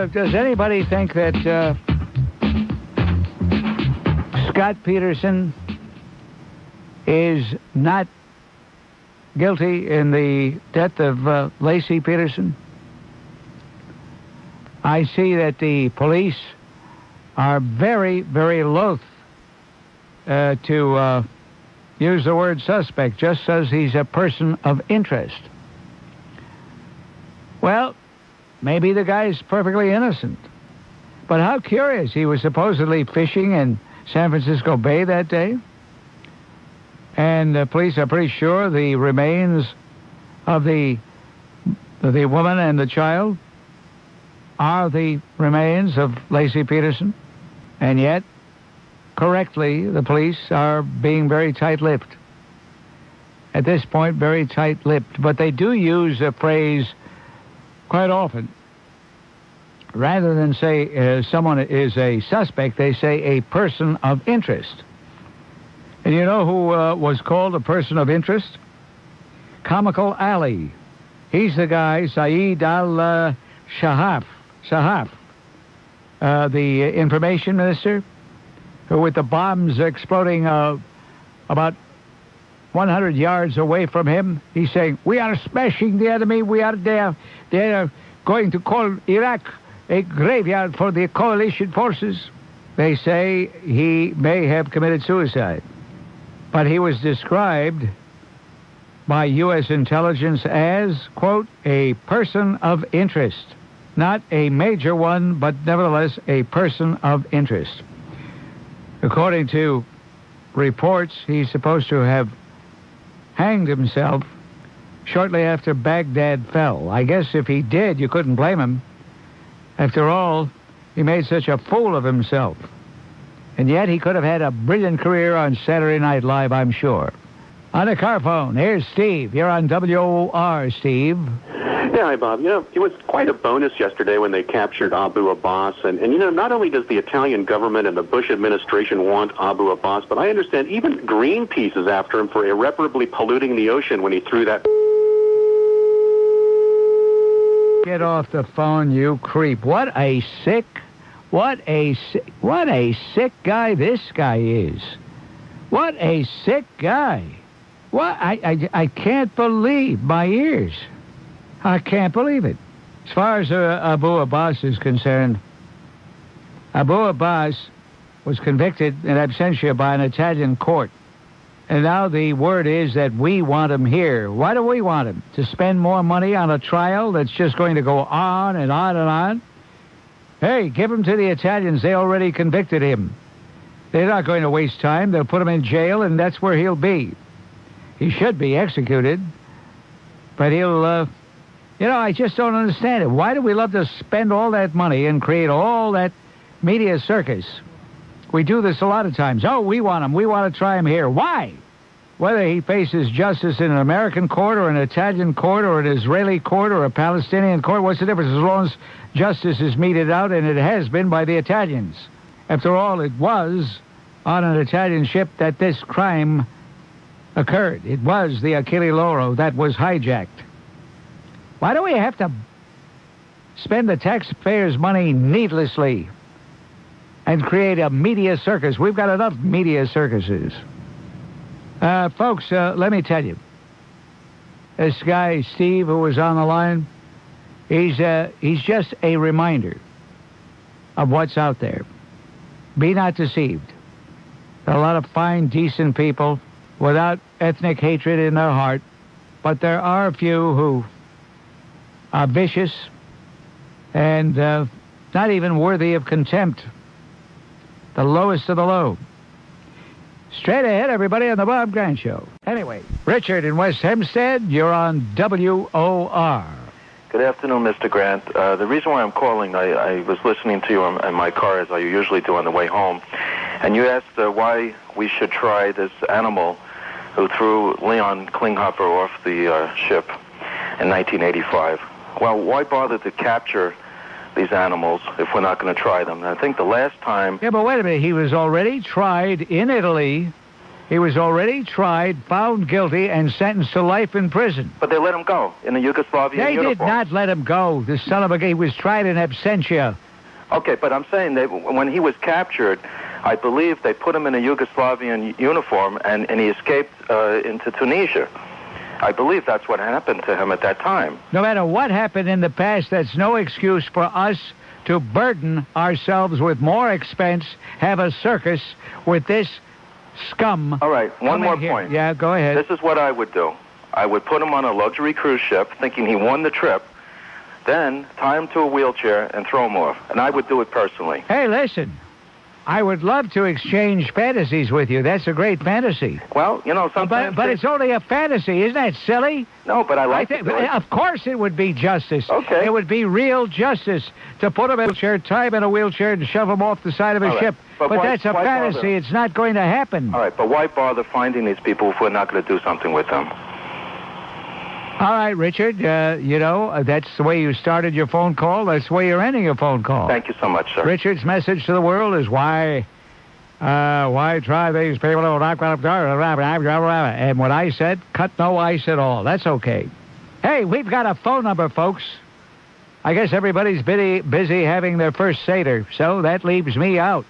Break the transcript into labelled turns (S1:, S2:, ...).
S1: does anybody think that Scott Peterson is not guilty in the death of Laci Peterson? I see that the police are very, very loath to use the word suspect, just says he's a person of interest. Well, maybe the guy's perfectly innocent. But how curious. He was supposedly fishing in San Francisco Bay that day. And the police are pretty sure the remains of the woman and the child are the remains of Laci Peterson. And yet, correctly, the police are being very tight-lipped. At this point, very tight-lipped. But they do use a phrase quite often. Rather than say someone is a suspect, they say a person of interest. And you know who was called a person of interest? Comical Ali. He's the guy, Saeed al-Shahaf, the information minister, who with the bombs exploding about 100 yards away from him, he's saying, we are smashing the enemy, they are going to call Iraq a graveyard for the coalition forces. They say he may have committed suicide. But he was described by U.S. intelligence as, quote, a person of interest. Not a major one, but nevertheless a person of interest. According to reports, he's supposed to have hanged himself shortly after Baghdad fell. I guess if he did, you couldn't blame him. After all, he made such a fool of himself. And yet he could have had a brilliant career on Saturday Night Live, I'm sure. On the car phone, here's Steve. You're on WOR, Steve.
S2: Yeah, hi, Bob. You know, it was quite a bonus yesterday when they captured Abu Abbas. And you know, not only does the Italian government and the Bush administration want Abu Abbas, but I understand even Greenpeace is after him for irreparably polluting the ocean when he threw that...
S1: Get off the phone, you creep. What a sick guy this guy is. What a sick guy. What? I can't believe my ears. I can't believe it. As far as Abu Abbas is concerned, Abu Abbas was convicted in absentia by an Italian court. And now the word is that we want him here. Why do we want him? To spend more money on a trial that's just going to go on and on and on? Hey, give him to the Italians. They already convicted him. They're not going to waste time. They'll put him in jail, and that's where he'll be. He should be executed, but he'll, I just don't understand it. Why do we love to spend all that money and create all that media circus? We do this a lot of times. Oh, we want him. We want to try him here. Why? Whether he faces justice in an American court or an Italian court or an Israeli court or a Palestinian court, what's the difference? As long as justice is meted out, and it has been by the Italians. After all, it was on an Italian ship that this crime occurred. It was the Achille Lauro that was hijacked. Why do we have to spend the taxpayers' money needlessly and create a media circus? We've got enough media circuses. Folks, let me tell you. This guy, Steve, who was on the line, he's just a reminder of what's out there. Be not deceived. There are a lot of fine, decent people without ethnic hatred in their heart, but there are a few who are vicious and not even worthy of contempt. The lowest of the low. Straight ahead, everybody, on the Bob Grant Show. Anyway, Richard in West Hempstead, you're on WOR.
S3: Good afternoon, Mr. Grant. The reason why I'm calling, I was listening to you in my car, as I usually do on the way home, and you asked why we should try this animal who threw Leon Klinghoffer off the ship in 1985. Well, why bother to capture these animals if we're not going to try them? And I think the last time...
S1: Yeah, but wait a minute. He was already tried in Italy He was already tried, found guilty, and sentenced to life in prison.
S3: But they let him go in a Yugoslavian
S1: They
S3: uniform.
S1: did not let him go. The son of a... He was tried in absentia.
S3: Okay, but I'm saying when he was captured, I believe they put him in a Yugoslavian uniform and he escaped into Tunisia. I believe that's what happened to him at that time.
S1: No matter what happened in the past, that's no excuse for us to burden ourselves with more expense, have a circus with this scum.
S3: All right, one more
S1: here.
S3: point.
S1: Yeah, go ahead.
S3: This is what I would do. I would put him on a luxury cruise ship, thinking he won the trip, then tie him to a wheelchair and throw him off. And I would do it personally.
S1: Hey, listen. I would love to exchange fantasies with you. That's a great fantasy.
S3: Well, you know, sometimes...
S1: But it's only a fantasy. Isn't that silly?
S3: No, but I like it.
S1: Of course it would be justice.
S3: Okay.
S1: It would be real justice to put him in a wheelchair, tie him in a wheelchair, and shove him off the side of a ship. But that's a fantasy.
S3: Bother?
S1: It's not going to happen.
S3: All right, but why bother finding these people if we're not going to do something with them?
S1: All right, Richard, that's the way you started your phone call. That's the way you're ending your phone call.
S3: Thank you so much, sir.
S1: Richard's message to the world is why try these people? And what I said, cut no ice at all. That's okay. Hey, we've got a phone number, folks. I guess everybody's busy having their first Seder, so that leaves me out.